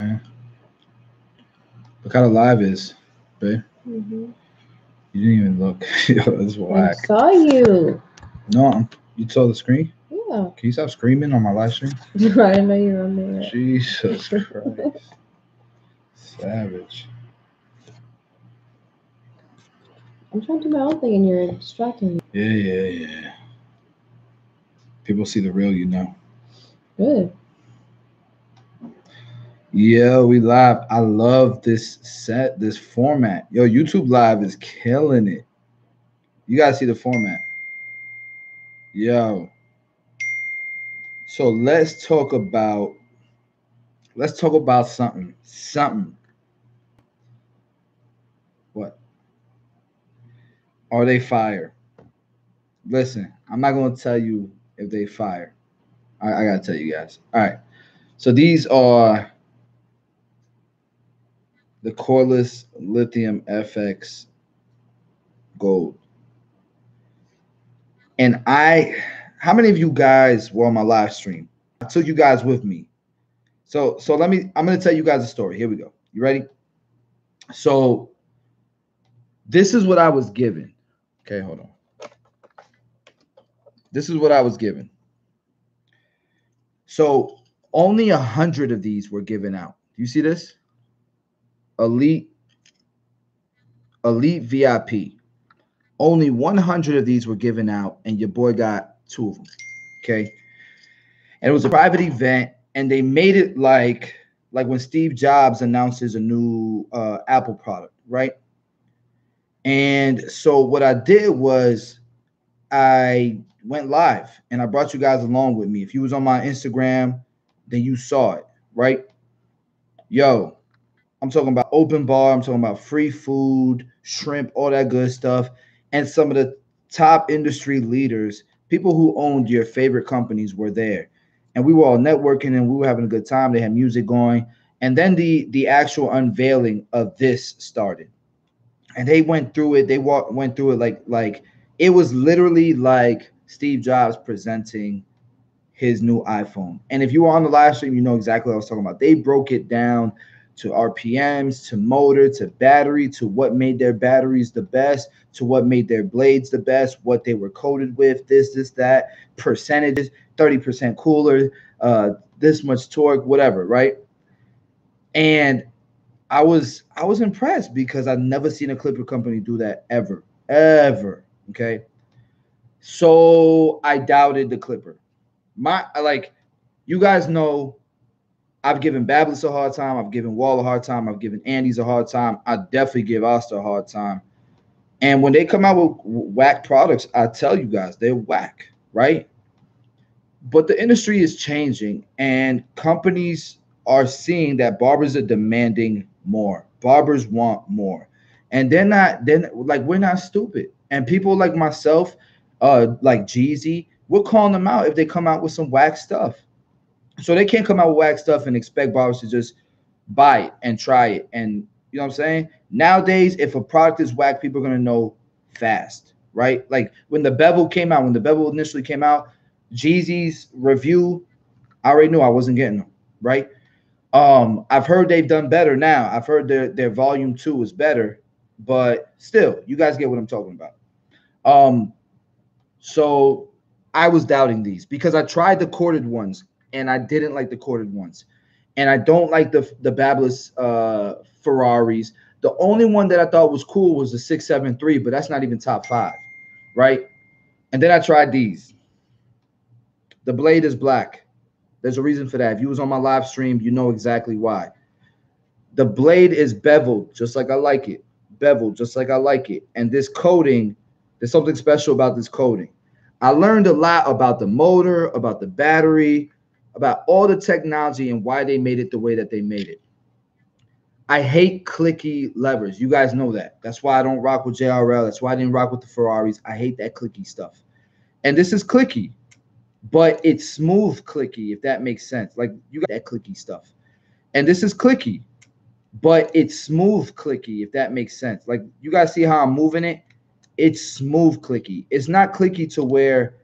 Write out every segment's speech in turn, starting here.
Man. Look how the live is, babe. Mm-hmm. You didn't even look. Yo, that's I whack. saw you. No, you saw the screen? Yeah. Can you stop screaming on my live stream? I didn't know you were on there. Jesus Christ. Savage. I'm trying to do my own thing and you're distracting me. Yeah. People see the real, you know. Good. Yeah, we live. I love this this format. Yo, YouTube Live is killing it. You guys see the format. Yo. So let's talk about something. Something. What? Are they fire? Listen, I'm not gonna tell you if they fire. I gotta tell you guys. All right. So these are the cordless lithium FX gold. And how many of you guys were on my live stream? I took you guys with me. So I'm gonna tell you guys a story. Here we go. You ready? So this is what I was given. Okay, hold on. This is what I was given. So only 100 of these were given out. Do you see this? Elite VIP. Only 100 of these were given out, and your boy got 2 of them. Okay. And it was a private event, and they made it like when Steve Jobs announces a new Apple product, right? And so what I did was I went live and I brought you guys along with me. If you was on my Instagram, then you saw it, right? Yo, I'm talking about open bar, I'm talking about free food, shrimp, all that good stuff, and some of the top industry leaders, people who owned your favorite companies were there. And we were all networking and we were having a good time. They had music going. And then the actual unveiling of this started. And they went through it. They went through it like it was literally like Steve Jobs presenting his new iPhone. And if you were on the live stream, you know exactly what I was talking about. They broke it down to RPMs, to motor, to battery, to what made their batteries the best, to what made their blades the best, what they were coated with, this, that, percentages, 30% cooler, this much torque, whatever, right? And I was impressed because I've never seen a clipper company do that ever. Ever. Okay. So I doubted the clipper. You guys know I've given Babyliss a hard time. I've given Wall a hard time. I've given Andy's a hard time. I definitely give Asta a hard time. And when they come out with whack products, I tell you guys, they're whack, right? But the industry is changing and companies are seeing that barbers are demanding more. Barbers want more. And then like we're not stupid. And people like myself, like Jeezy, we're calling them out if they come out with some whack stuff. So they can't come out with whack stuff and expect barbers to just buy it and try it. And you know what I'm saying? Nowadays, if a product is whack, people are gonna know fast, right? Like when the bevel came out, when the bevel initially came out, Jeezy's review, I already knew I wasn't getting them, right? I've heard they've done better now. I've heard their volume 2 is better, but still, you guys get what I'm talking about. So I was doubting these because I tried the corded ones and I didn't like the corded ones. And I don't like the Babyliss Ferraris. The only one that I thought was cool was the 673, but that's not even top 5, right? And then I tried these. The blade is black. There's a reason for that. If you was on my live stream, you know exactly why. The blade is beveled just like I like it. Beveled just like I like it. And this coating, there's something special about this coating. I learned a lot about the motor, about the battery, about all the technology and why they made it the way that they made it. I hate clicky levers. You guys know that. That's why I don't rock with JRL. That's why I didn't rock with the Ferraris. I hate that clicky stuff. And this is clicky, but it's smooth clicky, if that makes sense. Like you got that clicky stuff. And this is clicky, but it's smooth clicky, if that makes sense. Like you guys see how I'm moving it? It's smooth clicky. It's not clicky to where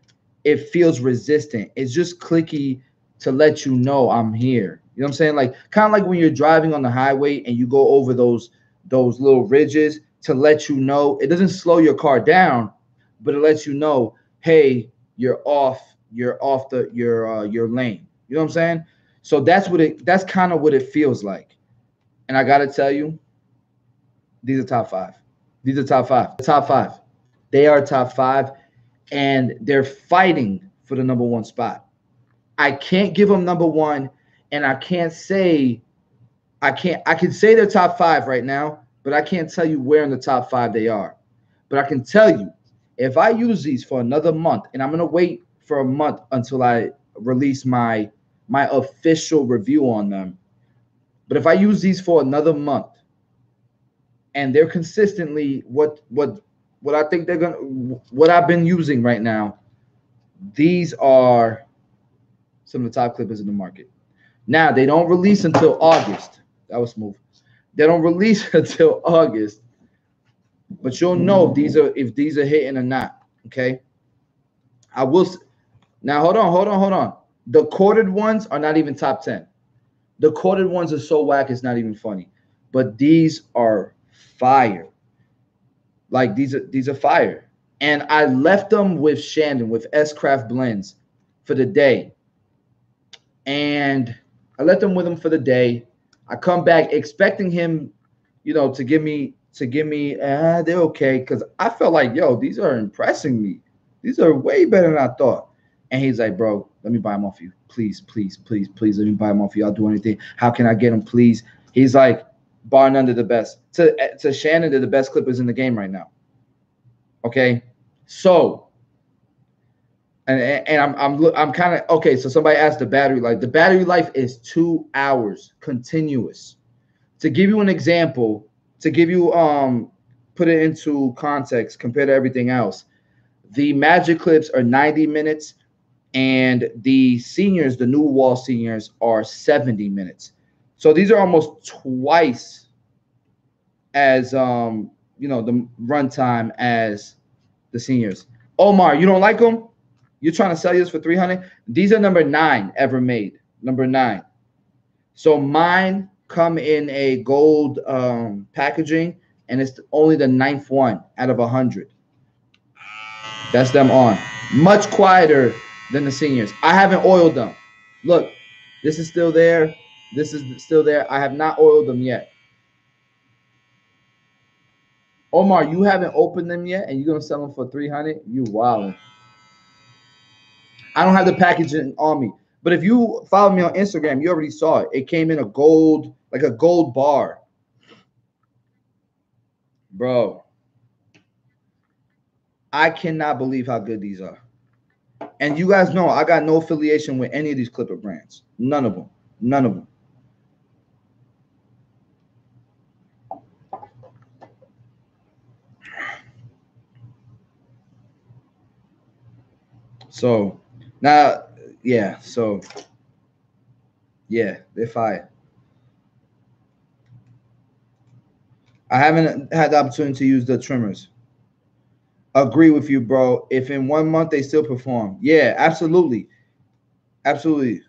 it feels resistant. It's just clicky to let you know I'm here. You You know what I'm saying? Like kind of like when you're driving on the highway and you go over those little ridges to let you know. It doesn't slow your car down, but it lets you know, hey, you're off your lane. You know what I'm saying? So that's kind of what it feels like. And I gotta tell you, these are top five. These are top five. Top five. They are top five, and they're fighting for the number one spot. I can't give them number one, and I can't say I can say they're top five right now, but I can't tell you where in the top five they are. But I can tell you, if I use these for another month, and I'm gonna wait for a month until I release my official review on them. But if I use these for another month, and they're consistently what I think they're gonna what I've been using right now, these are some of the top clippers in the market. Now they don't release until August. That was smooth. They don't release until August, but you'll know if these are hitting or not. Okay. I will now hold on. The corded ones are not even top 10. The corded ones are so whack it's not even funny. But these are fire. Like these are fire. And I left them with Shandon with S Craft Blends for the day. And I left them with him for the day. I come back expecting him, to give me they're okay, because I felt like, yo, these are impressing me. These are way better than I thought. And he's like, bro, let me buy them off you. Please, please, please, please, let me buy them off you. I'll do anything. How can I get them, please? He's like, bar none, they're the best. To Shannon, they're the best clippers in the game right now. Okay, so and I'm kind of okay. So somebody asked the battery life. The battery life is 2 hours continuous. To give you an example, to give you put it into context compared to everything else, the Magic Clips are 90 minutes, and the seniors, the new wall seniors, are 70 minutes. So these are almost twice as the runtime as the seniors. Omar, you don't like them? You're trying to sell yours for 300? These are number 9 ever made. Number 9. So mine come in a gold packaging, and it's only the 9th one out of 100. That's them on. Much quieter than the seniors. I haven't oiled them. Look, this is still there. This is still there. I have not oiled them yet. Omar, you haven't opened them yet, and you're gonna sell them for 300? You wildin'. I don't have the packaging on me, but if you follow me on Instagram, you already saw it. It came in a gold, like a gold bar, bro. I cannot believe how good these are. And you guys know I got no affiliation with any of these clipper brands. None of them. None of them. So now, yeah. So yeah, they're fire. I haven't had the opportunity to use the trimmers. Agree with you, bro. If in 1 month they still perform, yeah, absolutely, absolutely.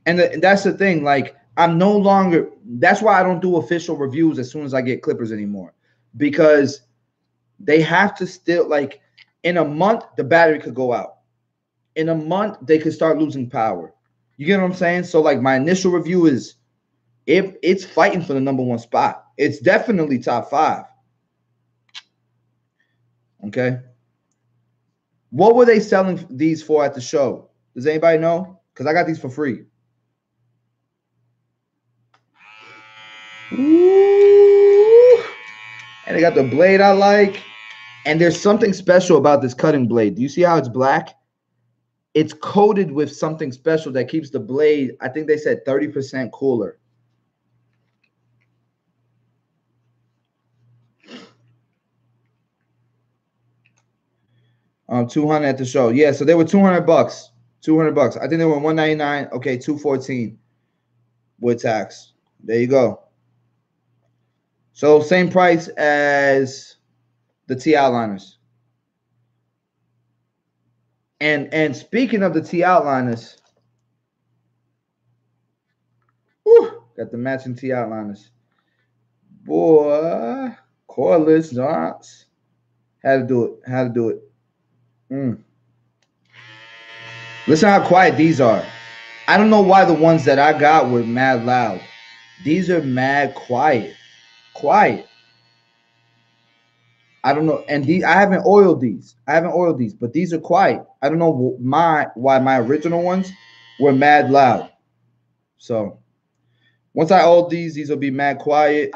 And that's the thing. Like, I'm no longer. That's why I don't do official reviews as soon as I get clippers anymore, because they have to still, like, in a month the battery could go out. In a month they could start losing power. You get what I'm saying? So like my initial review is, it's fighting for the number one spot. It's definitely top 5. Okay. What were they selling these for at the show? Does anybody know? Because I got these for free. Ooh. And they got the blade I like. And there's something special about this cutting blade. Do you see how it's black? It's coated with something special that keeps the blade, I think they said 30% cooler. $200 at the show. Yeah, so they were $200. $200. I think they were $199. Okay, $214 with tax. There you go. So same price as the T outliners. And speaking of the T outliners, Got the matching T outliners. Boy, cordless knots. Had to do it. Had to do it. Listen how quiet these are. I don't know why the ones that I got were mad loud. These are mad quiet. Quiet. I don't know. And I haven't oiled these. But these are quiet. I don't know why my original ones were mad loud. So once I oil these will be mad quiet.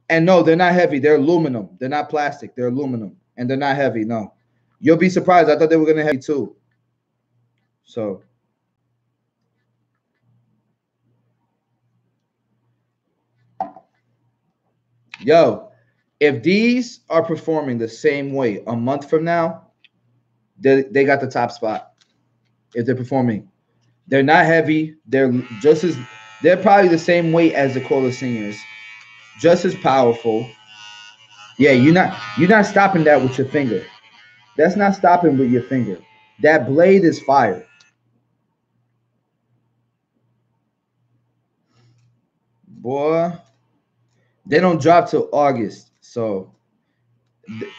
And no, they're not heavy. They're aluminum. They're not plastic. They're aluminum. And they're not heavy. No. You'll be surprised. I thought they were going to heavy too. So yo, if these are performing the same way a month from now, they got the top spot. If they're performing, they're not heavy. They're probably the same weight as the Cola Seniors, just as powerful. Yeah, you're not stopping that with your finger. That's not stopping with your finger. That blade is fire. Boy, they don't drop till August. So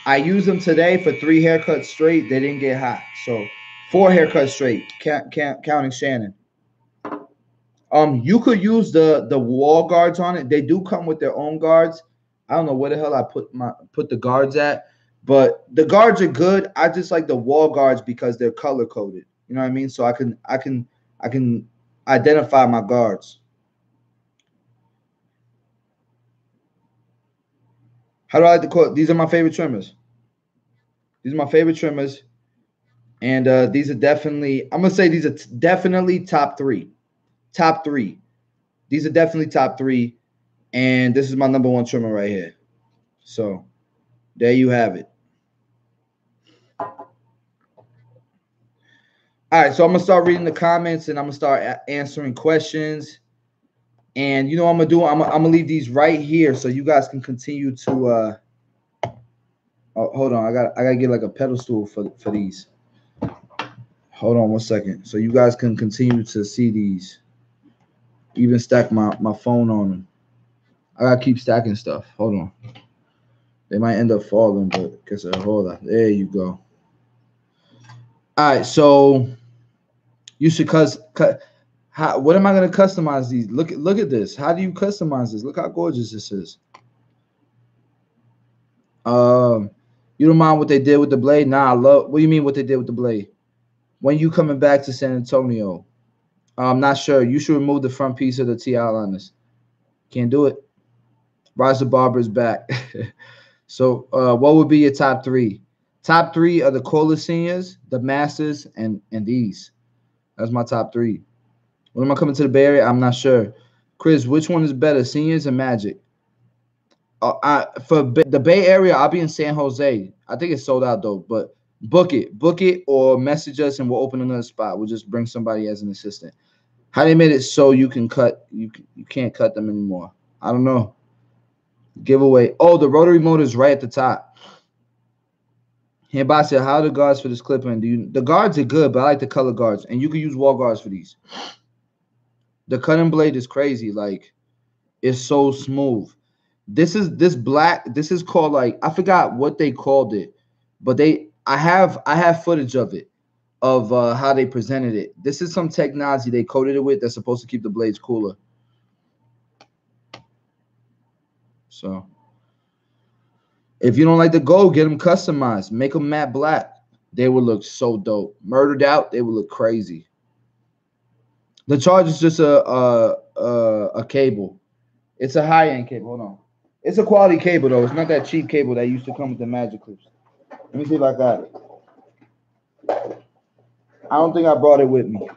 I used them today for 3 haircuts straight. They didn't get hot. So 4 haircuts straight, counting Shannon. You could use the wall guards on it. They do come with their own guards. I don't know where the hell I put the guards at, but the guards are good. I just like the wall guards because they're color coded. You know what I mean? So I can identify my guards. How do I like to call it? These are my favorite trimmers. These are my favorite trimmers. And these are definitely, I'm going to say these are definitely top 3. Top 3. These are definitely top 3. And this is my number 1 trimmer right here. So there you have it. All right, so I'm going to start reading the comments and I'm going to start answering questions. And you know what I'm going to do? I'm going to leave these right here so you guys can continue to oh, hold on. I got to get like a pedestal for these. Hold on 1 second. So you guys can continue to see these. Even stack my phone on them. I got to keep stacking stuff. Hold on. They might end up falling, but guess hold on. There you go. All right, so you should cut. What am I going to customize these? Look at this. How do you customize this? Look how gorgeous this is. You don't mind what they did with the blade? Nah, I love. What do you mean what they did with the blade? When you coming back to San Antonio? I'm not sure. You should remove the front piece of the T outliners. Can't do it. Rise the Barber's back. So what would be your top 3? Top 3 are the Cola Seniors, the Masters, and these. That's my top 3. When am I coming to the Bay Area? I'm not sure. Chris, which one is better, Seniors or Magic? For the Bay Area, I'll be in San Jose. I think it's sold out though, but book it, or message us and we'll open another spot. We'll just bring somebody as an assistant. How they made it so you can cut, you can't cut them anymore? I don't know. Giveaway. Oh, the rotary motor is right at the top. Hey, Basia, how are the guards for this clip? And the guards are good, but I like the color guards, and you can use wall guards for these. The cutting blade is crazy. Like, it's so smooth. This black. This is called, like, I forgot what they called it, but I have footage of it, of how they presented it. This is some technology they coated it with that's supposed to keep the blades cooler. So if you don't like the gold, get them customized. Make them matte black. They will look so dope. Murdered out, they will look crazy. The charge is just a cable. It's a high-end cable. Hold on. It's a quality cable, though. It's not that cheap cable that used to come with the Magic Clips. Let me see if I got it. I don't think I brought it with me.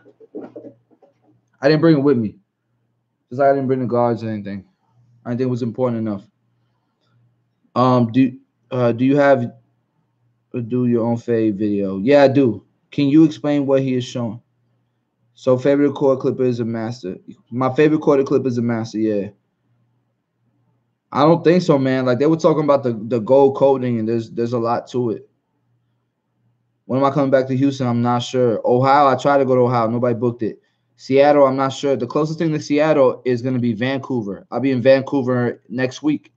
I didn't bring it with me. Just like I didn't bring the guards or anything. I didn't think it was important enough. Do you have do your own fave video? Yeah, I do. Can you explain what he is showing? So favorite cord clipper is a master. My favorite cord clipper is a master, yeah. I don't think so, man. Like, they were talking about the gold coating, and there's a lot to it. When am I coming back to Houston? I'm not sure. Ohio, I tried to go to Ohio. Nobody booked it. Seattle, I'm not sure. The closest thing to Seattle is going to be Vancouver. I'll be in Vancouver next week.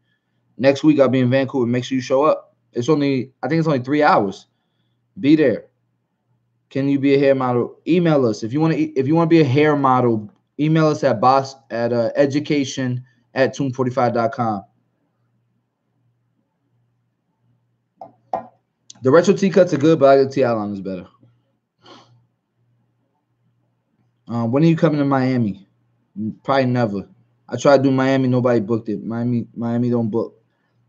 Next week I'll be in Vancouver. Make sure you show up. I think it's only 3 hours. Be there. Can you be a hair model? Email us if you want to. If you want to be a hair model, email us at education@tomb45.com. The retro T cuts are good, but I think the T outline is better. When are you coming to Miami? Probably never. I tried to do Miami, nobody booked it. Miami don't book.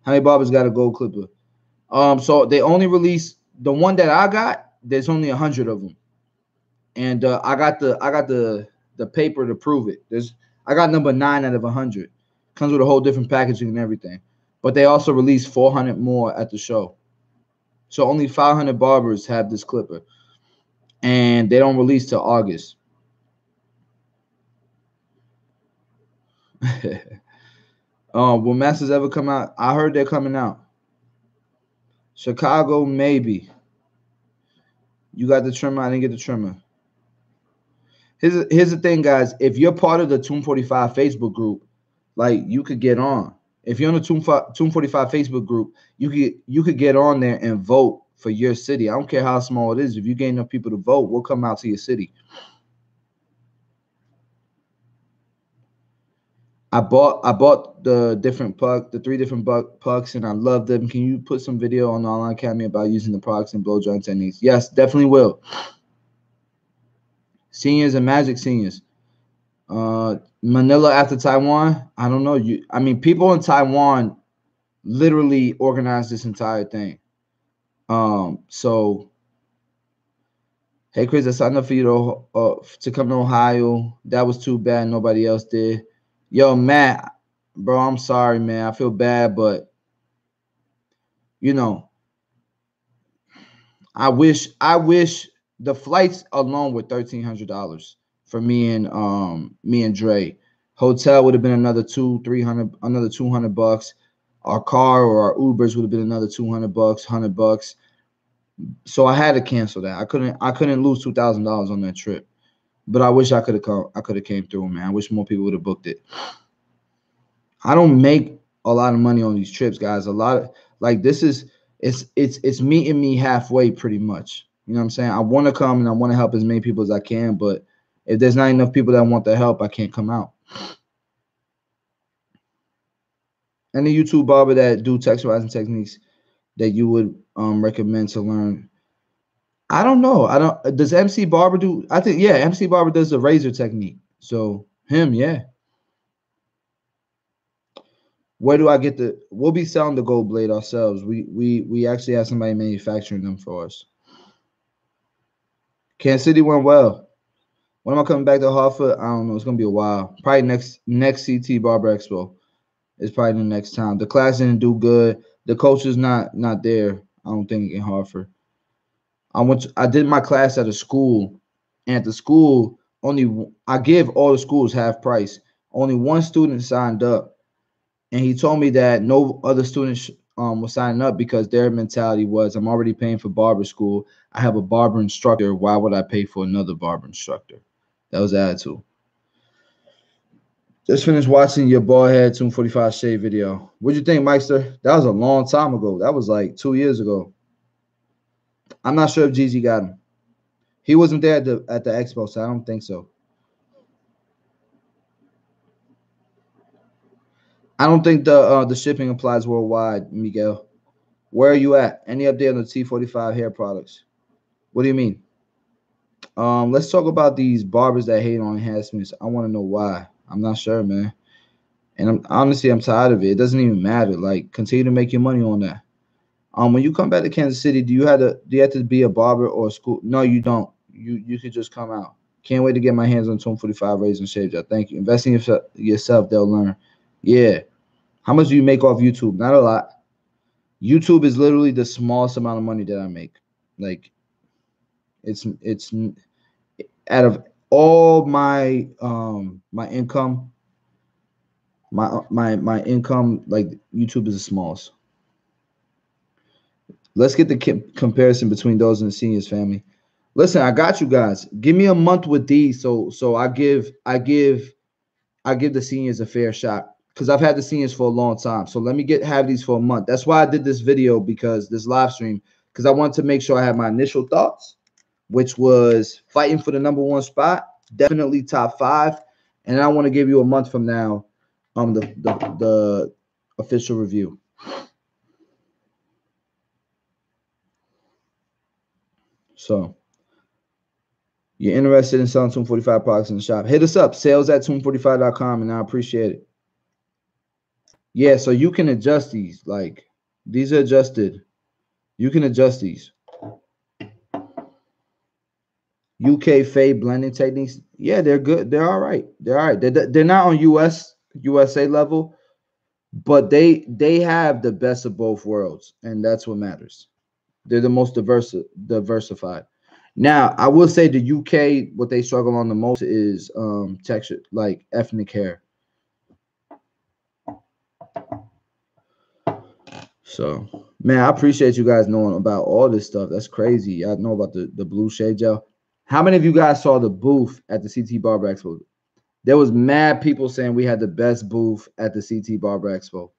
Honey Barber's got a gold clipper. So they only released the one that I got. There's only 100 of them, and I got the paper to prove it. I got number 9 out of 100. Comes with a whole different packaging and everything. But they also released 400 more at the show. So only 500 barbers have this clipper, and they don't release till August. Will Masters ever come out? I heard they're coming out. Chicago, maybe. You got the trimmer. I didn't get the trimmer. Here's the thing, guys. If you're part of the Tomb 45 Facebook group, like you could get on. If you're on the Tomb 45 Facebook group, you could get on there and vote for your city. I don't care how small it is. If you get enough people to vote, we'll come out to your city. I bought the 3 different pucks, and I love them. Can you put some video on the Online Academy about using the products and blow drying techniques? Yes, definitely will. Seniors and Magic seniors. Manila after Taiwan. I don't know. People in Taiwan literally organized this entire thing. So hey Chris, I signed up for you to come to Ohio. That was too bad. Nobody else did. Yo, Matt, bro, I'm sorry, man. I feel bad, but I wish the flights alone were $1,300 for me and Dre. Hotel would have been another $200. Our car or our Ubers would have been another $200, $100. So I had to cancel that. I couldn't lose $2,000 on that trip. But I wish I could have came through, man. I wish more people would have booked it. I don't make a lot of money on these trips, guys. It's meeting me halfway pretty much. You know what I'm saying? I want to come and I want to help as many people as I can, but if there's not enough people that want the help, I can't come out. Any YouTube barber that do texturizing techniques that you would recommend to learn? I don't know. Does MC Barber do? I think MC Barber does the razor technique. So him, yeah. Where do I get we'll be selling the gold blade ourselves. We actually have somebody manufacturing them for us. Kansas City went well. When am I coming back to Hartford? I don't know. It's gonna be a while. Probably next CT Barber Expo. It's probably the next time. The class didn't do good. The coach is not there. I don't think in Hartford. I did my class at a school, and at the school I give all the schools half price. Only one student signed up, and he told me that no other students was signing up because their mentality was, I'm already paying for barber school. I have a barber instructor. Why would I pay for another barber instructor? That was the attitude. Just finished watching your bald head Tomb 45 shave video. What'd you think, Meister? That was a long time ago. That was like 2 years ago. I'm not sure if Gigi got him. He wasn't there at the expo, so I don't think so. I don't think the shipping applies worldwide, Miguel. Where are you at? Any update on the T45 hair products? What do you mean? Let's talk about these barbers that hate on enhancements. I want to know why. I'm not sure, man. And I'm tired of it. It doesn't even matter. Like, continue to make your money on that. When you come back to Kansas City, do you have to be a barber or a school? No, you don't. You could just come out. Can't wait to get my hands on Tomb 45 razor and shave job. Thank you. Invest in yourself, they'll learn. Yeah. How much do you make off YouTube? Not a lot. YouTube is literally the smallest amount of money that I make. Like, it's out of all my my income, my income, like YouTube is the smallest. Let's get the comparison between those in the seniors family. Listen, I got you guys. Give me a month with these, so I give the seniors a fair shot because I've had the seniors for a long time. So let me have these for a month. That's why I did this video, because this live stream, because I wanted to make sure I had my initial thoughts, which was fighting for the #1 spot, definitely top 5, and I want to give you a month from now, the official review. So you're interested in selling 245 products in the shop, hit us up, sales@245.com, and I appreciate it. Yeah, so you can adjust these. Like, these are adjusted. You can adjust these. UK fade blending techniques. Yeah, they're good. They're all right. They're all right. They're not on USA level, but they have the best of both worlds, and that's what matters. They're the most diversified. Now, I will say the UK, what they struggle on the most is texture, like ethnic hair. So, man, I appreciate you guys knowing about all this stuff. That's crazy. I know about the blue shade gel. How many of you guys saw the booth at the CT Barber Expo? There was mad people saying we had the best booth at the CT Barber Expo.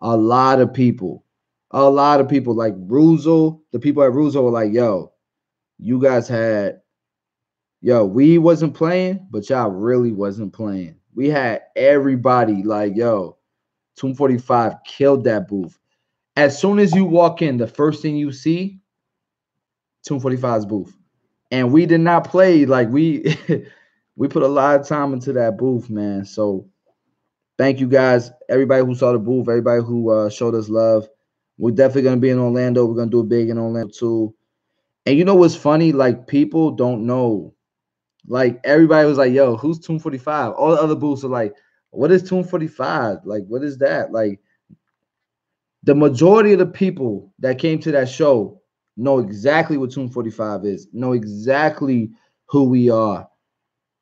A lot of people. A lot of people. Like Ruzel, the people at Ruzel were like, yo, you guys had, we wasn't playing, but y'all really wasn't playing. We had everybody like, yo, 245 killed that booth. As soon as you walk in, the first thing you see, 245's booth. And we did not play. Like, we we put a lot of time into that booth, man. So thank you guys, everybody who saw the booth, everybody who showed us love. We're definitely gonna be in Orlando. We're gonna do it big in Orlando too. And you know what's funny? Like, people don't know. Like, everybody was like, yo, who's 245? All the other booths are like, what is 245? Like, what is that? Like, the majority of the people that came to that show know exactly what 245 is, know exactly who we are.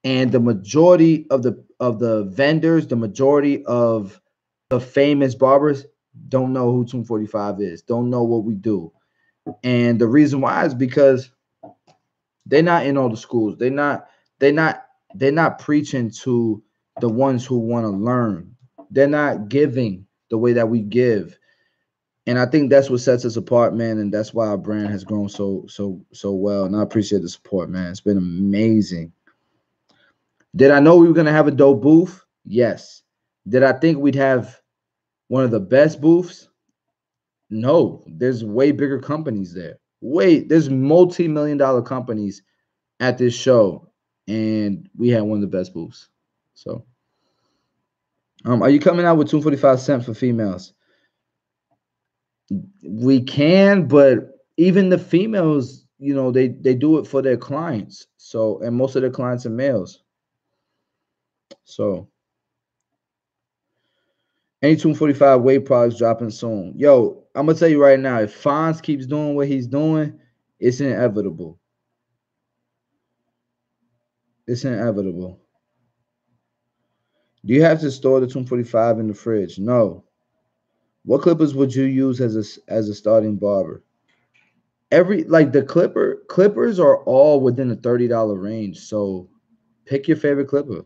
And the majority of the vendors, the majority of the famous barbers don't know who 245 is, don't know what we do. And the reason why is because they're not in all the schools. They're not preaching to the ones who want to learn. They're not giving the way that we give. And I think that's what sets us apart, man. And that's why our brand has grown so well. And I appreciate the support, man. It's been amazing. Did I know we were gonna have a dope booth? Yes. Did I think we'd have one of the best booths? No. There's way bigger companies there. There's multi-million-dollar companies at this show, and we had one of the best booths. So, are you coming out with 245 cents for females? We can, but even the females, they do it for their clients. So, and most of their clients are males. So, any 245 weight products dropping soon. Yo, I'm gonna tell you right now, if Fonz keeps doing what he's doing, it's inevitable. It's inevitable. Do you have to store the 245 in the fridge? No. What clippers would you use as a starting barber? The clippers are all within the $30 range. So pick your favorite clipper.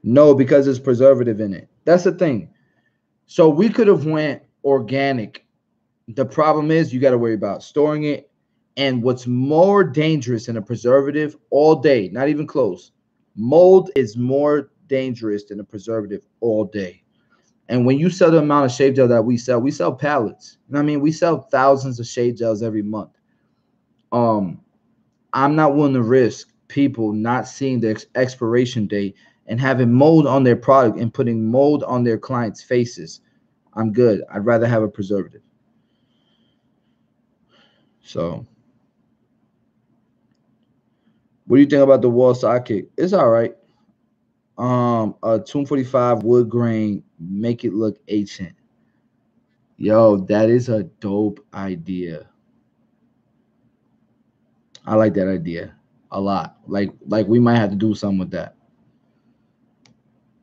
No, because there's preservative in it. That's the thing. So we could have went organic. The problem is you got to worry about storing it. And what's more dangerous than a preservative all day, not even close, mold is more dangerous than a preservative all day. And when you sell the amount of shave gel that we sell pallets. You know what I mean? We sell thousands of shave gels every month. I'm not willing to risk people not seeing the expiration date and having mold on their product and putting mold on their clients' faces. I'm good. I'd rather have a preservative. So, what do you think about the wall sidekick? It's all right. A 245 wood grain, make it look ancient. Yo, that is a dope idea. I like that idea a lot. Like we might have to do something with that.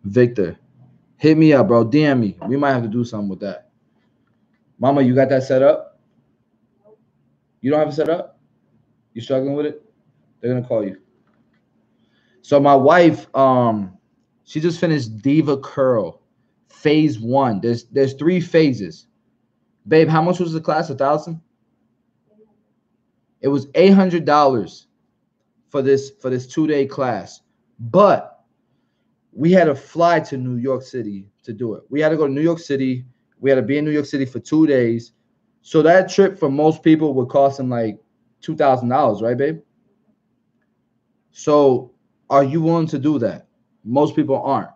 Victor, hit me up, bro. DM me. We might have to do something with that. Mama, you got that set up? You don't have it set up? You struggling with it? They're gonna call you. So my wife, she just finished Diva Curl, phase one. There's three phases. Babe, how much was the class? 1,000? It was $800 for this 2 day class, but we had to fly to New York City to do it. We had to go to New York City. We had to be in New York City for 2 days. So that trip for most people would cost them like $2,000, right, babe? So are you willing to do that? Most people aren't.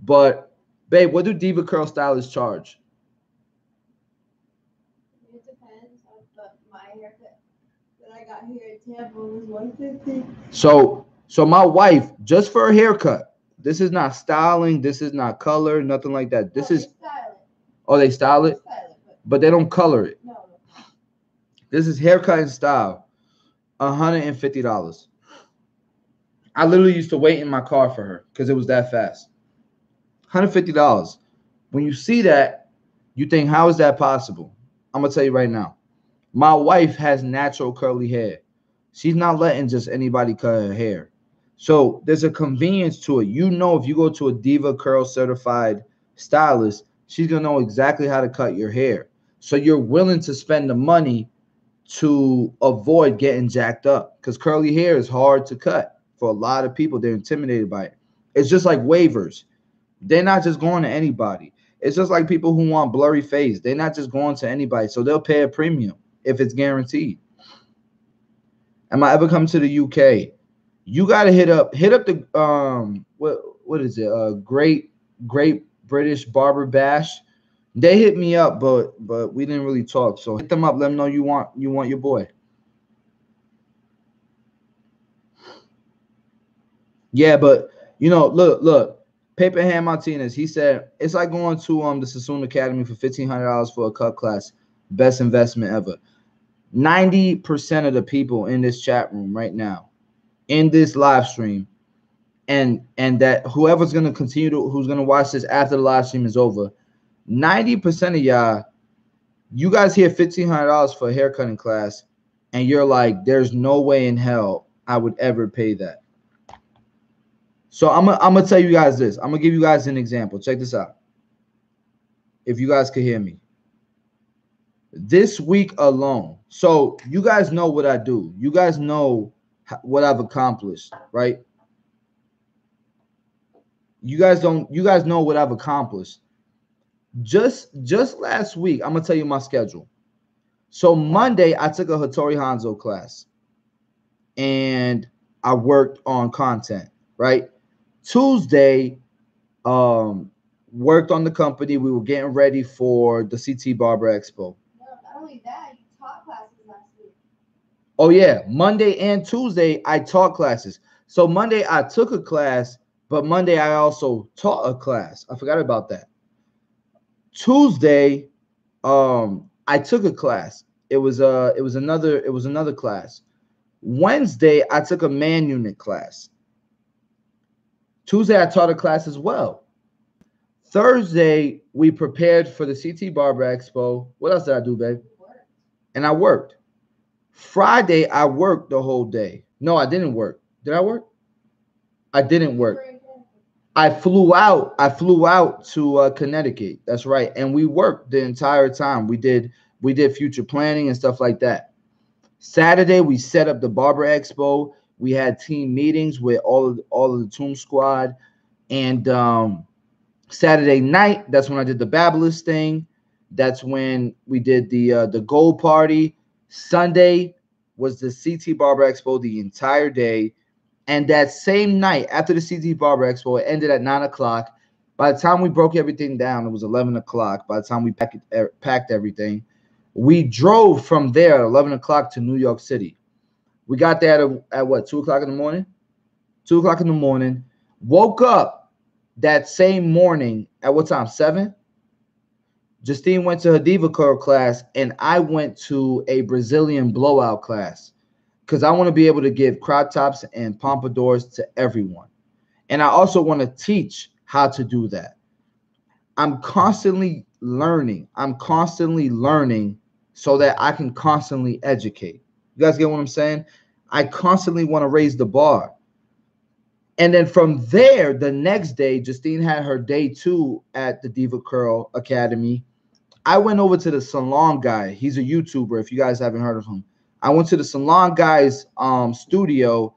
But babe, what do Diva Curl stylists charge? It depends. But my haircut that I got here at Tampa was 150. So my wife, just for a haircut, this is not styling, this is not color, nothing like that. This is oh, they style it, but they don't color it. No. This is haircut and style, $150. I literally used to wait in my car for her because it was that fast. $150. When you see that, you think, how is that possible? I'm gonna tell you right now. My wife has natural curly hair. She's not letting just anybody cut her hair. So there's a convenience to it. You know, if you go to a Diva Curl certified stylist, she's gonna know exactly how to cut your hair. So you're willing to spend the money to avoid getting jacked up because curly hair is hard to cut for a lot of people. They're intimidated by it. It's just like waivers. They're not just going to anybody. It's just like people who want blurry face. They're not just going to anybody. So they'll pay a premium if it's guaranteed. Am I ever come to the UK? You gotta hit up the what is it? Great British Barber Bash. They hit me up, but we didn't really talk. So hit them up. Let them know you want your boy. Yeah, but look. Paper Hand Martinez. He said it's like going to the Sassoon Academy for $1,500 for a cut class. Best investment ever. 90% of the people in this chat room right now, in this live stream, and that whoever's gonna who's gonna watch this after the live stream is over, 90% of y'all, you guys hear $1,500 for a haircutting class, and you're like, there's no way in hell I would ever pay that. So I'm gonna tell you guys this. I'm gonna give you guys an example. Check this out. If you guys could hear me. This week alone. So you guys know what I do. You guys know what I've accomplished, right? You guys know what I've accomplished. Just last week, I'm gonna tell you my schedule. So Monday, I took a Hattori Hanzo class and I worked on content, right? Tuesday, worked on the company. We were getting ready for the CT Barber Expo. No, not only that, you taught classes last week. Oh yeah, Monday and Tuesday I taught classes. So Monday I took a class, but Monday I also taught a class. I forgot about that. Tuesday, I took a class. It was another class. Wednesday I took a man unit class. Tuesday I taught a class as well. Thursday we prepared for the CT Barber Expo. What else did I do, babe? And I worked. Friday I worked the whole day. No, I didn't work. Did I work? I didn't work. I flew out to Connecticut. That's right. And we worked the entire time. We did future planning and stuff like that. Saturday we set up the Barber Expo. We had team meetings with all of the Toon Squad. And Saturday night, that's when I did the Babyliss thing. That's when we did the gold party. Sunday was the CT Barber Expo the entire day. And that same night, after the CT Barber Expo, it ended at 9 o'clock. By the time we broke everything down, it was 11 o'clock. By the time we packed everything, we drove from there at 11 o'clock to New York City. We got there at what, 2 o'clock in the morning? 2 o'clock in the morning. Woke up that same morning at what time? 7? Justine went to her Diva Curl class, and I went to a Brazilian blowout class because I want to be able to give crop tops and pompadours to everyone. And I also want to teach how to do that. I'm constantly learning. So that I can constantly educate. You guys get what I'm saying? I constantly want to raise the bar. And then from there, the next day, Justine had her day 2 at the Diva Curl Academy. I went over to the salon guy. He's a YouTuber. If you guys haven't heard of him, I went to the salon guy's studio,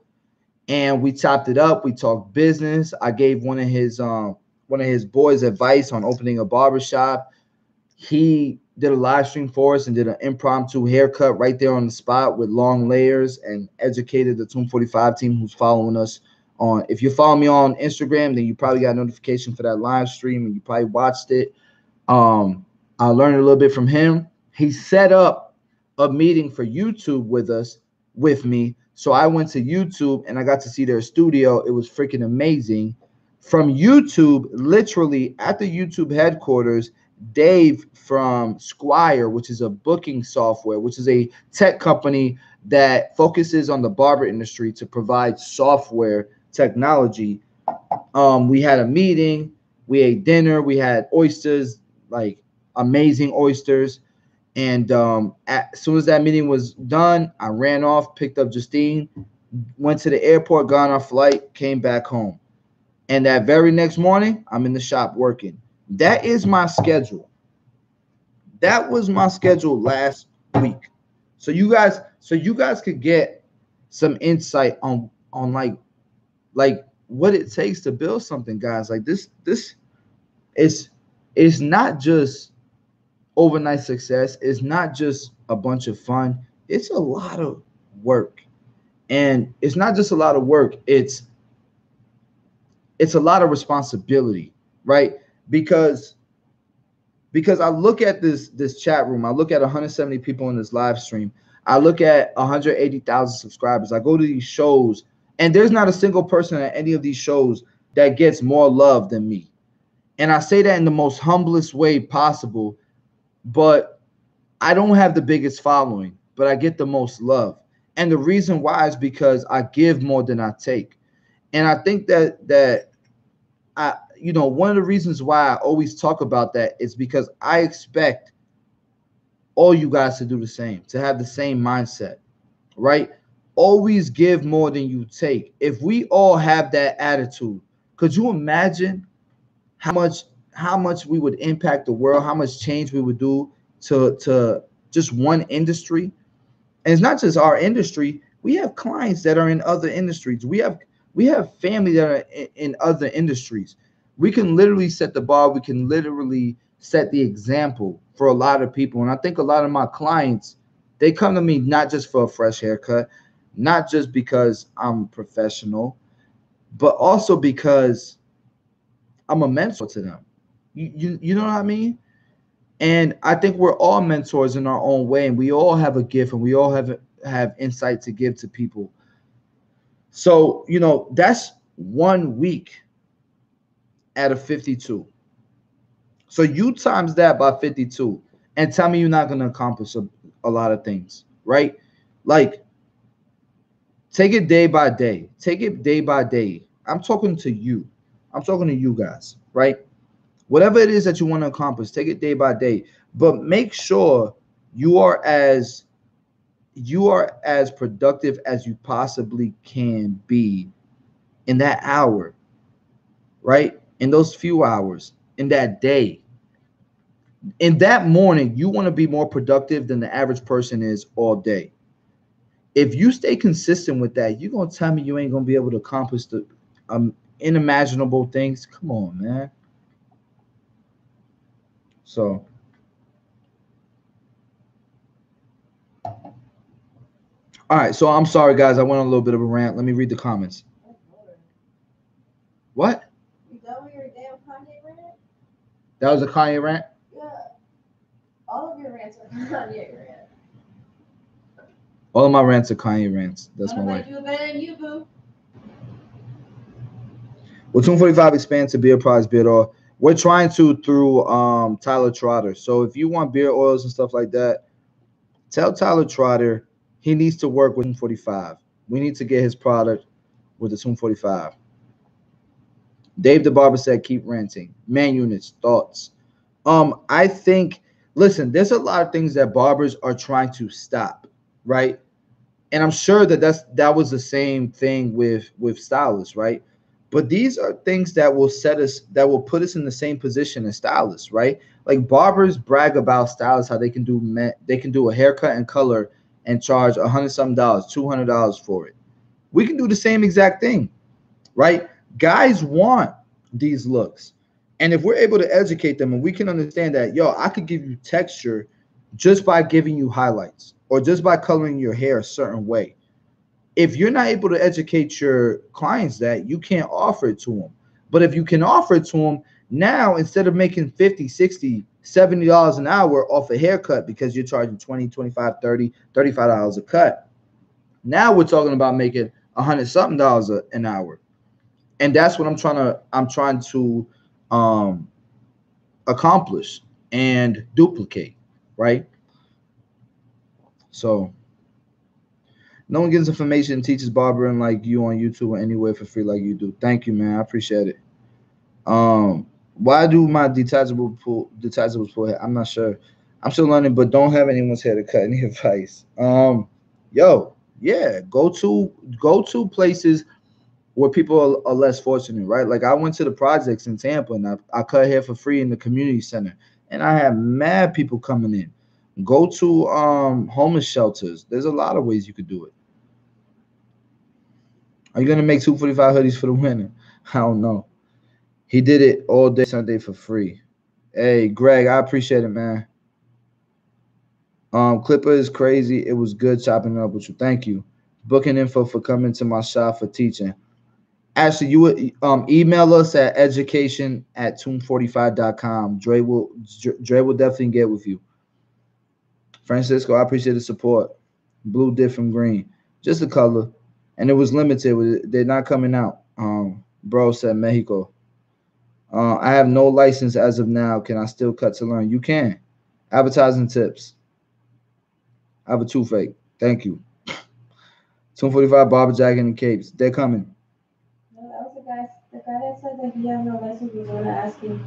and we chopped it up. We talked business. I gave one of his boys advice on opening a barbershop. He did a live stream for us and did an impromptu haircut right there on the spot with long layers, and educated the Tune 45 team who's following us on. If you follow me on Instagram, then you probably got a notification for that live stream and you probably watched it. I learned a little bit from him. He set up a meeting for YouTube with me. So I went to YouTube and I got to see their studio. It was freaking amazing. From YouTube, literally at the YouTube headquarters, Dave from Squire, which is a booking software, which is a tech company that focuses on the barber industry to provide software technology. We had a meeting, we ate dinner, we had oysters, like amazing oysters. And as soon as that meeting was done, I ran off, picked up Justine, went to the airport, got on our flight, came back home. And that very next morning, I'm in the shop working. That is my schedule. That was my schedule last week. So you guys could get some insight on like what it takes to build something, guys. Like this is not just overnight success. It's not just a bunch of fun. It's a lot of work. And it's not just a lot of work, it's a lot of responsibility, right? Because I look at this chat room, I look at 170 people in this live stream, I look at 180,000 subscribers. I go to these shows, and there's not a single person at any of these shows that gets more love than me. And I say that in the most humblest way possible, but I don't have the biggest following, but I get the most love. And the reason why is because I give more than I take. And I think that one of the reasons why I always talk about that is because I expect all you guys to do the same, to have the same mindset, right? Always give more than you take. If we all have that attitude, could you imagine how much we would impact the world, how much change we would do to just one industry? And it's not just our industry. We have clients that are in other industries. We have family that are in other industries. We can literally set the bar. We can literally set the example for a lot of people. And I think a lot of my clients, they come to me not just for a fresh haircut, not just because I'm professional, but also because I'm a mentor to them. You know what I mean? And I think we're all mentors in our own way, and we all have a gift, and we all have insight to give to people. So, that's 1 week out of 52. So you times that by 52 and tell me you're not going to accomplish a lot of things, right? Like, take it day by day. Take it day by day. I'm talking to you. I'm talking to you guys, right? Whatever it is that you want to accomplish, take it day by day. But make sure you are as productive as you possibly can be in that hour, right? In those few hours, in that day. In that morning, you want to be more productive than the average person is all day. If you stay consistent with that, you're going to tell me you ain't going to be able to accomplish the unimaginable things. Come on, man. So, all right. So I'm sorry, guys. I went on a little bit of a rant. Let me read the comments. What? You done with your damn Kanye rant? That was a Kanye rant? Yeah. All of your rants are Kanye rants. All of my rants are Kanye rants. That's my wife. Do better than you, boo. Will Tune 45 expand to beard products, beard oil? We're trying to through Tyler Trotter. So if you want beard oils and stuff like that, tell Tyler Trotter he needs to work with Tune 45. We need to get his product with the Tune 45. Dave the Barber said, keep ranting. Man units, thoughts. I think, listen, there's a lot of things that barbers are trying to stop, right? And I'm sure that was the same thing with stylists, right? But these are things that will put us in the same position as stylists, right? Like barbers brag about stylists how they can do a haircut and color and charge $100 something, $200 for it. We can do the same exact thing, right? Guys want these looks. And if we're able to educate them and we can understand that, yo, I could give you texture just by giving you highlights or just by coloring your hair a certain way. If you're not able to educate your clients that, you can't offer it to them. But if you can offer it to them, now instead of making 50, 60, $70 an hour off a haircut because you're charging 20, 25, 30, $35 a cut, now we're talking about making $100 something an hour. And that's what I'm trying to um accomplish and duplicate, right? So no one gives information and teaches barbering like you on YouTube or anywhere for free like you do. Thank you, man. I appreciate it. Why do my detachables pull hair? I'm not sure. I'm still learning, but don't have anyone's hair to cut. Any advice? Yo, yeah, go to places where people are less fortunate, right? Like I went to the projects in Tampa and I cut hair for free in the community center, and I had mad people coming in. Go to homeless shelters. There's a lot of ways you could do it. Are you gonna make 245 hoodies for the winter? I don't know. He did it all day Sunday for free. Hey, Greg, I appreciate it, man. Clipper is crazy. It was good chopping it up with you. Thank you. Booking info for coming to my shop for teaching. Actually, you would email us at education@tomb45.com. Dre will definitely get with you. Francisco, I appreciate the support. Blue different green. Just the color. And it was limited. They're not coming out. Bro said Mexico. I have no license as of now. Can I still cut to learn? You can. Advertising tips. I have a toothache. Thank you. 245 barber jacket and capes. They're coming. No, that was the guy that said that he had no license was going to ask him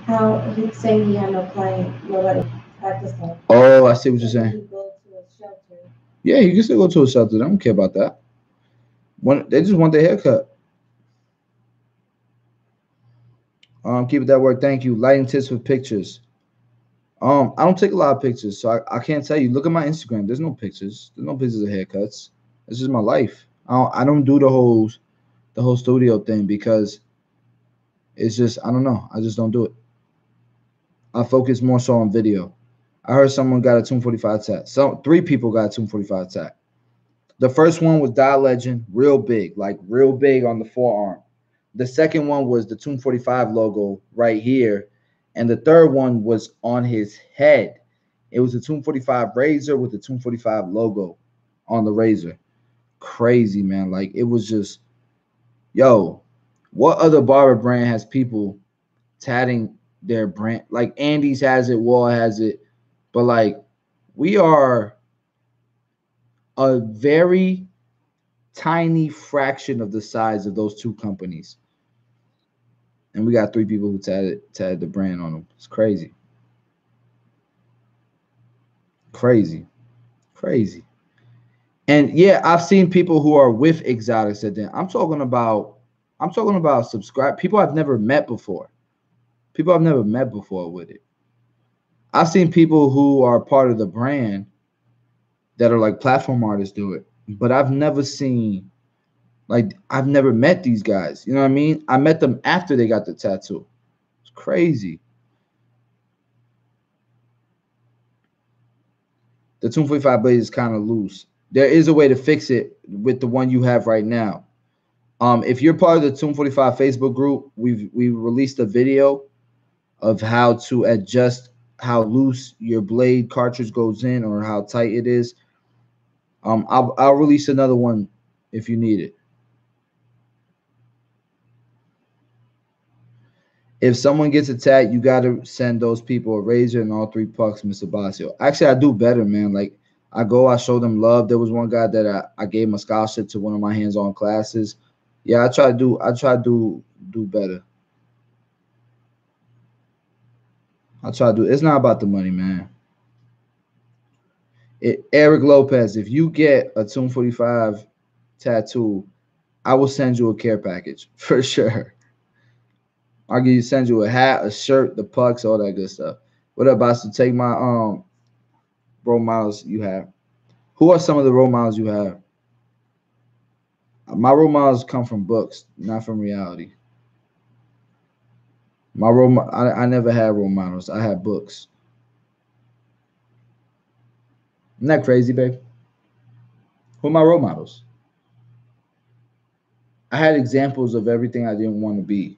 how he'd say he had no client, nobody practiced him. Oh, I see what you're So saying. he'd go to a shelter. Yeah, you can still go to a shelter. They don't care about that. They just want their haircut. Keep it that work. Thank you. Lighting tips for pictures. I don't take a lot of pictures, so I can't tell you. Look at my Instagram. There's no pictures. There's no pictures of haircuts. It's just my life. I don't do the whole studio thing because it's just I don't know. I just don't do it. I focus more so on video. I heard someone got a 245 tat. So 3 people got a 245 tat. The first one was Die Legend, real big, like real big on the forearm. The second one was the 245 logo right here. And the third one was on his head. It was a 245 razor with the 245 logo on the razor. Crazy, man. Like it was just, yo, what other barber brand has people tatting their brand? Like Andy's has it, Wall has it, but like we are a very tiny fraction of the size of those 2 companies. And we got 3 people who tatted the brand on them. It's crazy. Crazy. Crazy. And yeah, I've seen people who are with exotics at them. I'm talking about subscribe people I've never met before. People I've never met before with it. I've seen people who are part of the brand that are like platform artists do it. But I've never seen I've never met these guys. You know what I mean? I met them after they got the tattoo. It's crazy. The 245 blade is kind of loose. There is a way to fix it with the one you have right now. If you're part of the 245 Facebook group, we've released a video of how to adjust how loose your blade cartridge goes in or how tight it is. I'll release another one if you need it. If someone gets attacked, you gotta send those people a razor and all 3 pucks, Mr. Basio. Actually, I do better, man. Like I show them love. There was one guy that I gave him a scholarship to one of my hands-on classes. Yeah, I try to do better. I try to do. It's not about the money, man. Eric Lopez, if you get a Tune 45 tattoo, I will send you a care package for sure. I'll give you send you a hat, a shirt, the pucks, all that good stuff. What up, boss? To take my role models you have. Who are some of the role models you have? My role models come from books, not from reality. I never had role models. I had books. Isn't that crazy, babe? Who are my role models? I had examples of everything I didn't want to be,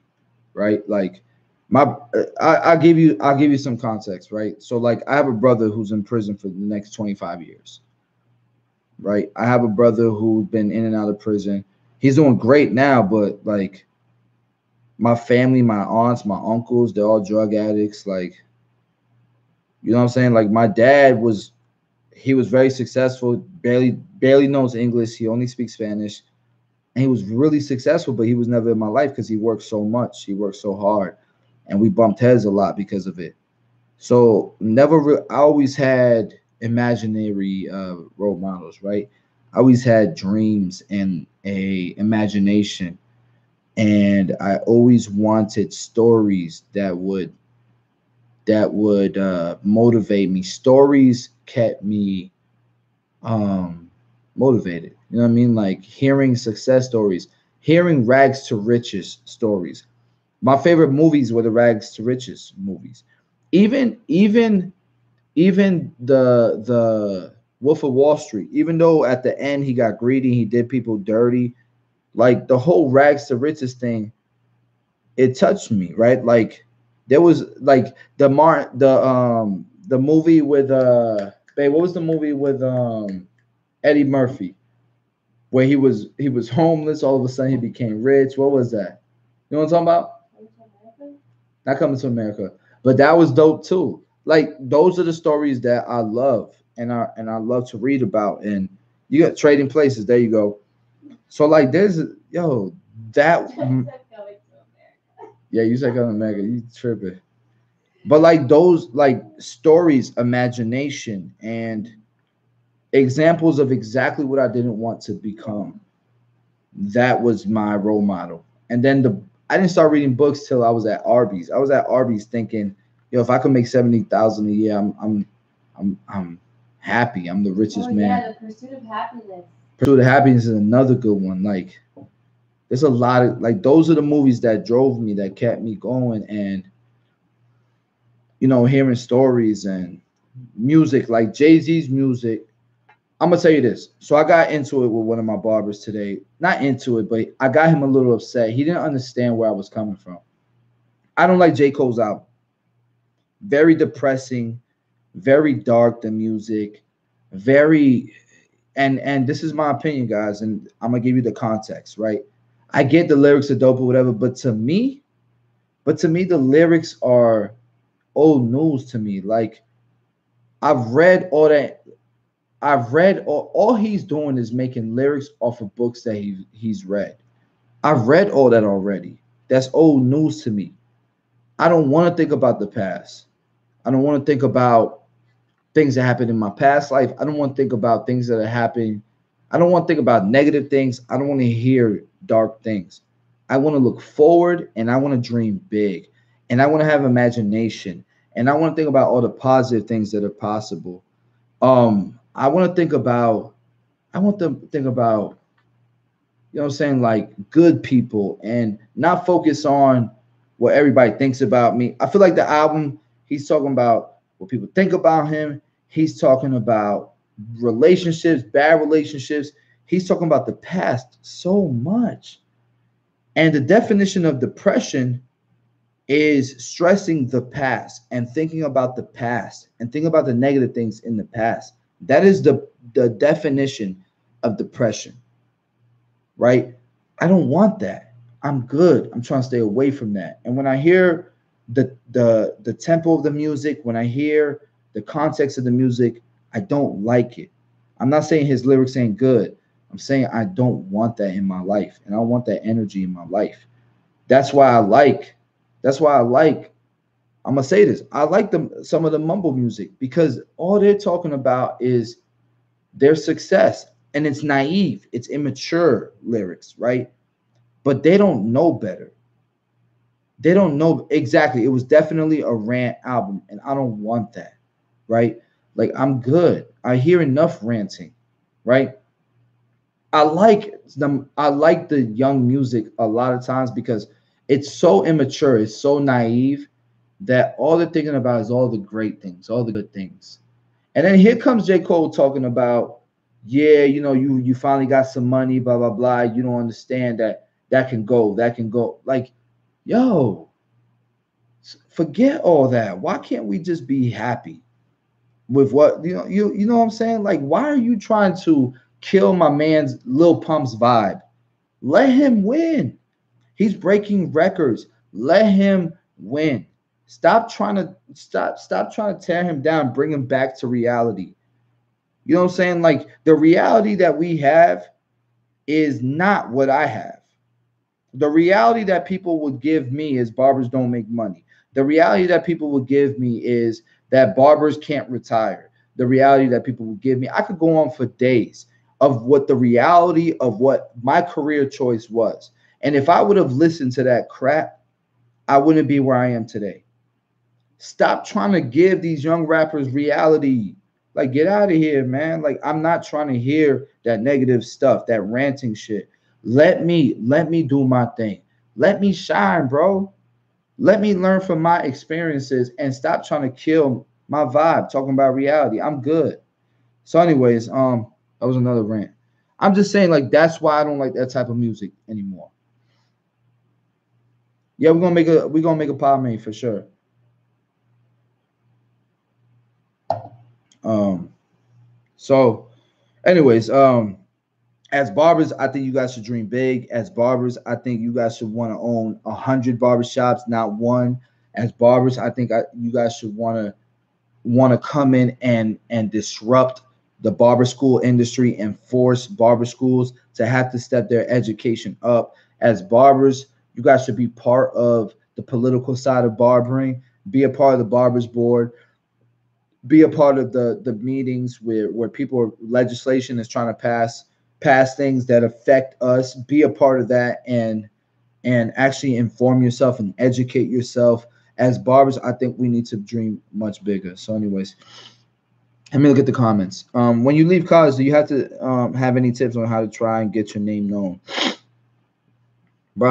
right? Like my I'll give you some context, right? So like I have a brother who's in prison for the next 25 years, right? I have a brother who's been in and out of prison. He's doing great now, but like my family, my aunts, my uncles, they're all drug addicts. Like, you know what I'm saying? Like my dad was he was very successful, barely knows English. He only speaks Spanish. And he was really successful, but he was never in my life because he worked so much. He worked so hard. And we bumped heads a lot because of it. So I always had imaginary role models, right? I always had dreams and a imagination, and I always wanted stories that would motivate me. Stories kept me um motivated. You know what I mean? Like hearing success stories, hearing rags to riches stories. My favorite movies were the rags to riches movies. Even even the Wolf of Wall Street, even though at the end he got greedy, he did people dirty, like the whole rags to riches thing, it touched me, right? Like there was like the movie with babe, what was the movie with Eddie Murphy where he was homeless, all of a sudden he became rich. What was that? You know what I'm talking about? Not Coming to America. But that was dope too. Like those are the stories that I love and I love to read about. And you got Trading Places, there you go. So like there's yo that yeah, you said Coming to America, you tripping. But like those like stories, imagination and examples of exactly what I didn't want to become. That was my role model. And then I didn't start reading books till I was at Arby's. I was at Arby's thinking, yo, if I could make 70,000 a year, I'm happy. I'm the richest man. Yeah, the pursuit of happiness. Pursuit of Happiness is another good one. Like there's a lot of like those are the movies that drove me, that kept me going, and hearing stories and music like Jay Z's music. I'm gonna tell you this. So I got into it with one of my barbers today. Not into it, but I got him a little upset. He didn't understand where I was coming from. I don't like J. Cole's album. Very depressing, very dark the music, very and this is my opinion, guys, and I'm gonna give you the context, right? I get the lyrics are dope or whatever, but to me, the lyrics are old news to me. Like I've read all that I've read all he's doing is making lyrics off of books that he's read. I've read all that already. That's old news to me. I don't want to think about the past. I don't want to think about things that happened in my past life. I don't want to think about things that are happening. I don't want to think about negative things. I don't want to hear dark things. I want to look forward and I want to dream big and I want to have imagination and I want to think about all the positive things that are possible. I want to think about I want to think about what I'm saying, like good people and not focus on what everybody thinks about me. I feel like the album he's talking about what people think about him. He's talking about relationships, bad relationships. He's talking about the past so much. And the definition of depression is stressing the past and thinking about the past and thinking about the negative things in the past. That is the definition of depression, right? I don't want that. I'm good. I'm trying to stay away from that. And when I hear the tempo of the music, when I hear the context of the music, I don't like it. I'm not saying his lyrics ain't good. I'm saying I don't want that in my life, and I don't want that energy in my life. That's why I like. That's why I like. I'm gonna say this. I like some of the mumble music because all they're talking about is their success. And it's naive, it's immature lyrics, right? But they don't know better. They don't know exactly. It was definitely a rant album, and I don't want that, right? Like, I'm good. I hear enough ranting, right? I like the young music a lot of times because it's so immature, it's so naive that all they're thinking about is all the great things, all the good things. And then here comes J. Cole talking about, yeah, you finally got some money, blah blah blah. You don't understand that can go. Like, yo, forget all that. Why can't we just be happy with what you know what I'm saying? Like, why are you trying to kill my man's Lil Pump's vibe? Let him win. He's breaking records. Let him win. Stop trying to tear him down, bring him back to reality. You know what I'm saying? Like, the reality that we have is not what I have. The reality that people would give me is barbers don't make money. The reality that people would give me is that barbers can't retire. The reality that people would give me, I could go on for days of what the reality of what my career choice was. And if I would have listened to that crap, I wouldn't be where I am today. Stop trying to give these young rappers reality. Like, get out of here, man. Like, I'm not trying to hear that negative stuff, that ranting shit. Let me do my thing. Let me shine, bro. Let me learn from my experiences and stop trying to kill my vibe talking about reality. I'm good. So, anyways, that was another rant. I'm just saying, like, that's why I don't like that type of music anymore. Yeah, we're gonna make a pomade for sure. Um, so anyways, as barbers, I think you guys should dream big. As barbers, I think you guys should want to own 100 barbershops, not one. As barbers, I think you guys should want to come in and disrupt the barber school industry and force barber schools to have to step their education up. As barbers, you guys should be part of the political side of barbering, be a part of the barbers board, be a part of the meetings where people legislation is trying to pass things that affect us. Be a part of that and actually inform yourself and educate yourself. As barbers, I think we need to dream much bigger. So, anyways, let me look at the comments. When you leave college, do you have to have any tips on how to try and get your name known? Bro,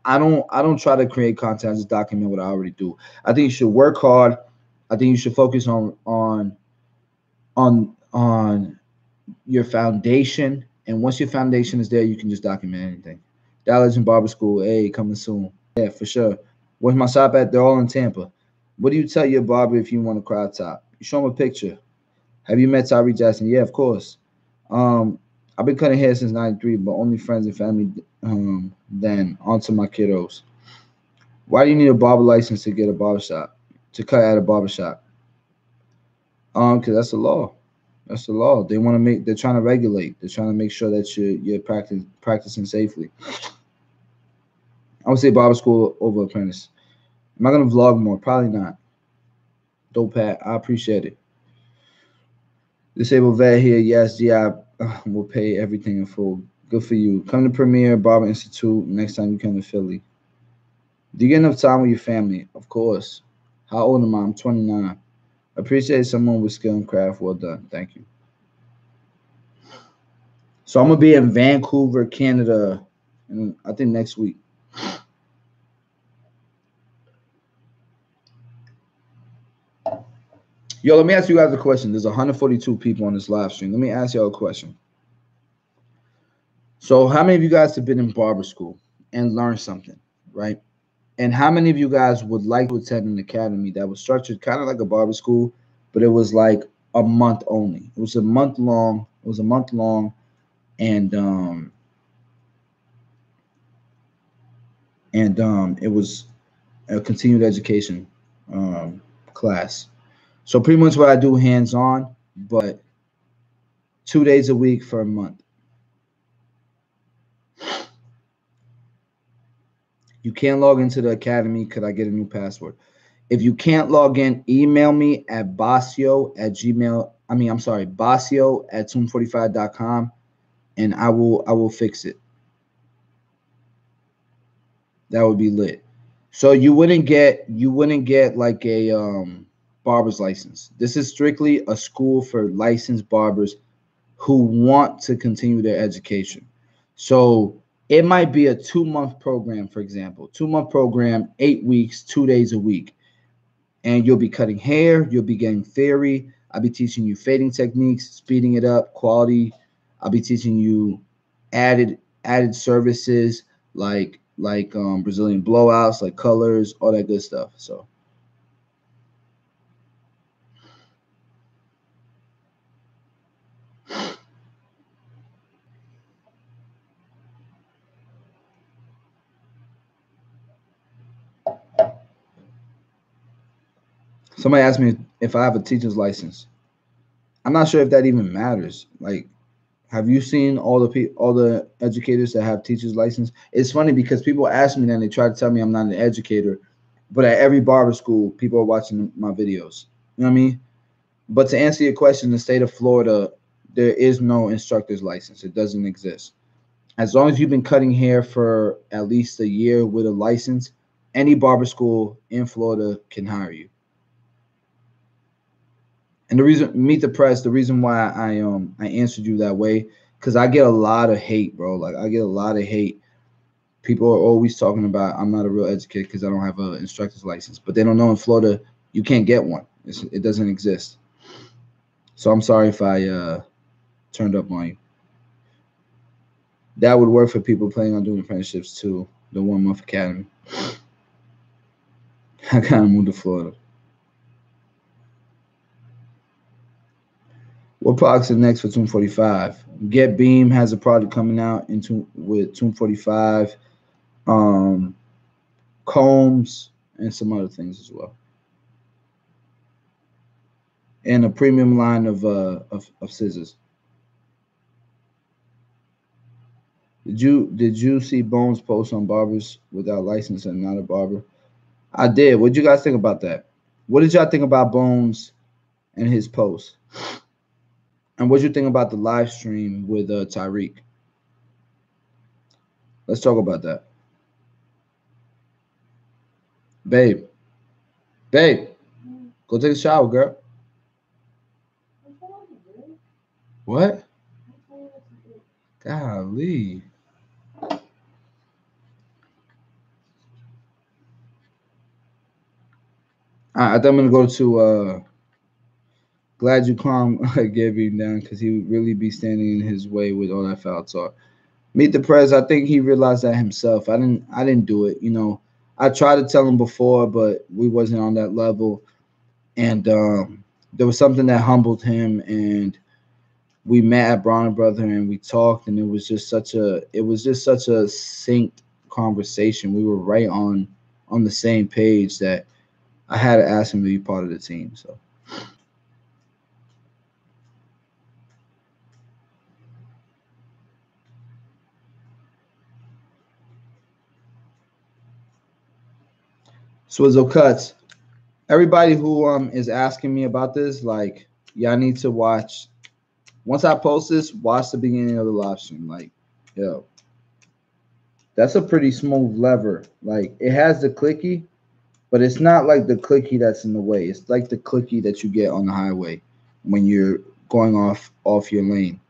I don't try to create content. I just document what I already do. I think you should work hard. I think you should focus on your foundation, and once your foundation is there, you can just document anything. Dallas and Barber School, hey, coming soon. Yeah, for sure. Where's my shop at? They're all in Tampa. What do you tell your barber if you want a crowd top? You show him a picture. Have you met Tyree Jackson? Yeah, of course. I've been cutting hair since '93, but only friends and family. Then on to my kiddos. Why do you need a barber license to get a barber shop? To cut at a barber shop? Because that's the law. That's the law. They want to make. They're trying to regulate. They're trying to make sure that you're practicing safely. I would say barber school over apprentice. Am I gonna vlog more? Probably not. Dope Pat. I appreciate it. Disabled vet here. Yes, GI will pay everything in full. Good for you. Come to Premier Barber Institute next time you come to Philly. Do you get enough time with your family? Of course. How old am I? I'm 29. Appreciate someone with skill and craft. Well done. Thank you. So I'm gonna be in Vancouver, Canada, and I think next week. Yo, let me ask you guys a question. There's 142 people on this live stream. Let me ask y'all a question. So, how many of you guys have been in barber school and learned something, right? And how many of you guys would like to attend an academy that was structured kind of like a barber school, but it was like a month only? It was a month long. It was a month long, and it was a continued education class. So pretty much what I do hands on, but 2 days a week for a month. You can't log into the academy. Could I get a new password? If you can't log in, email me at basio@gmail. I'm sorry, Basio at tomb45.com, and I will fix it. That would be lit. So you wouldn't get like a barber's license. This is strictly a school for licensed barbers who want to continue their education. So it might be a 2 month program, for example, 2 month program, 8 weeks, 2 days a week, and you'll be cutting hair, you'll be getting theory. I'll be teaching you fading techniques, speeding it up, quality. I'll be teaching you added services like Brazilian blowouts, like colors, all that good stuff. So somebody asked me if I have a teacher's license. I'm not sure if that even matters. Like, have you seen all the educators that have teachers license? It's funny because people ask me that and they try to tell me I'm not an educator, but at every barber school, people are watching my videos. You know what I mean? But to answer your question, in the state of Florida, there is no instructor's license. It doesn't exist. As long as you've been cutting hair for at least a year with a license, any barber school in Florida can hire you. And the reason, meet the press, the reason why I answered you that way, because I get a lot of hate, bro. Like I get a lot of hate. People are always talking about I'm not a real educator because I don't have an instructor's license, but they don't know in Florida you can't get one. It doesn't exist. So I'm sorry if I turned up on you. That would work for people planning on doing apprenticeships too. The 1 month academy. I kind of moved to Florida. What products are next for Tomb 45? Get Beam has a product coming out with Tomb 45, um, combs, and some other things as well, and a premium line of scissors. Did you see Bones post on barbers without license and not a barber? I did. What did you guys think about that? What did y'all think about Bones and his post? And what did you think about the live stream with Tyreek? Let's talk about that. Babe, babe, go take a shower, girl. What? Golly. I think I'm gonna go to Glad You Calm Gabby down because he would really be standing in his way with all that foul talk. Meet the Prez. I think he realized that himself. I didn't do it. I tried to tell him before, but we wasn't on that level. And there was something that humbled him, and we met at Bronner Brother and we talked, and it was just such a synced conversation. We were right on the same page that I had to ask him to be part of the team. Swizzle Cuts. Everybody who is asking me about this, like, y'all need to watch. Once I post this, watch the beginning of the live stream. Like, yo, that's a pretty smooth lever. Like, it has the clicky, but it's not like the clicky that's in the way. It's like the clicky that you get on the highway when you're going off your lane.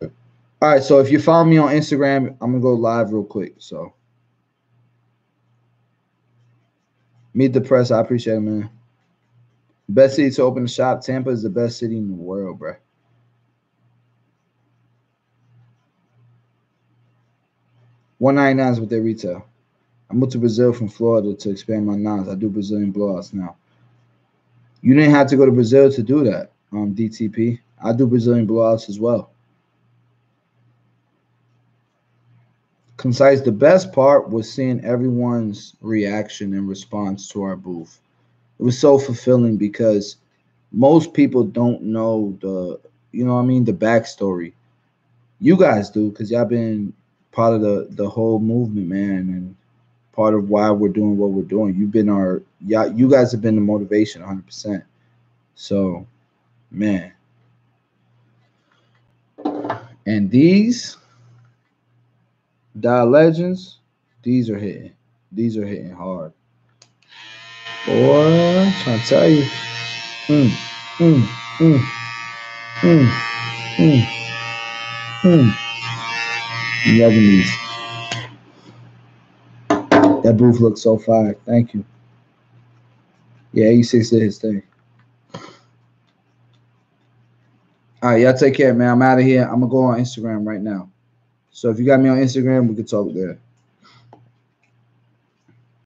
All right, so if you follow me on Instagram, I'm gonna go live real quick. So meet the press. I appreciate it, man. Best city to open a shop. Tampa is the best city in the world, bro. 199 is what they retail. I moved to Brazil from Florida to expand my knowledge. I do Brazilian blowouts now. You didn't have to go to Brazil to do that, DTP. I do Brazilian blowouts as well. Concise. The best part was seeing everyone's reaction and response to our booth. It was so fulfilling because most people don't know the backstory. You guys do because y'all been part of the whole movement, man, and part of why we're doing what we're doing. You guys have been the motivation 100%. So Man. And these Die Legends, these are hitting. These are hitting hard. Boy, I'm trying to tell you. Mm, mm, mm, mm, mm, mm. I'm loving these. That booth looks so fire. Thank you. Yeah, 86 is his thing. All right, y'all take care, man. I'm out of here. I'm going to go on Instagram right now. So if you got me on Instagram, we can talk there.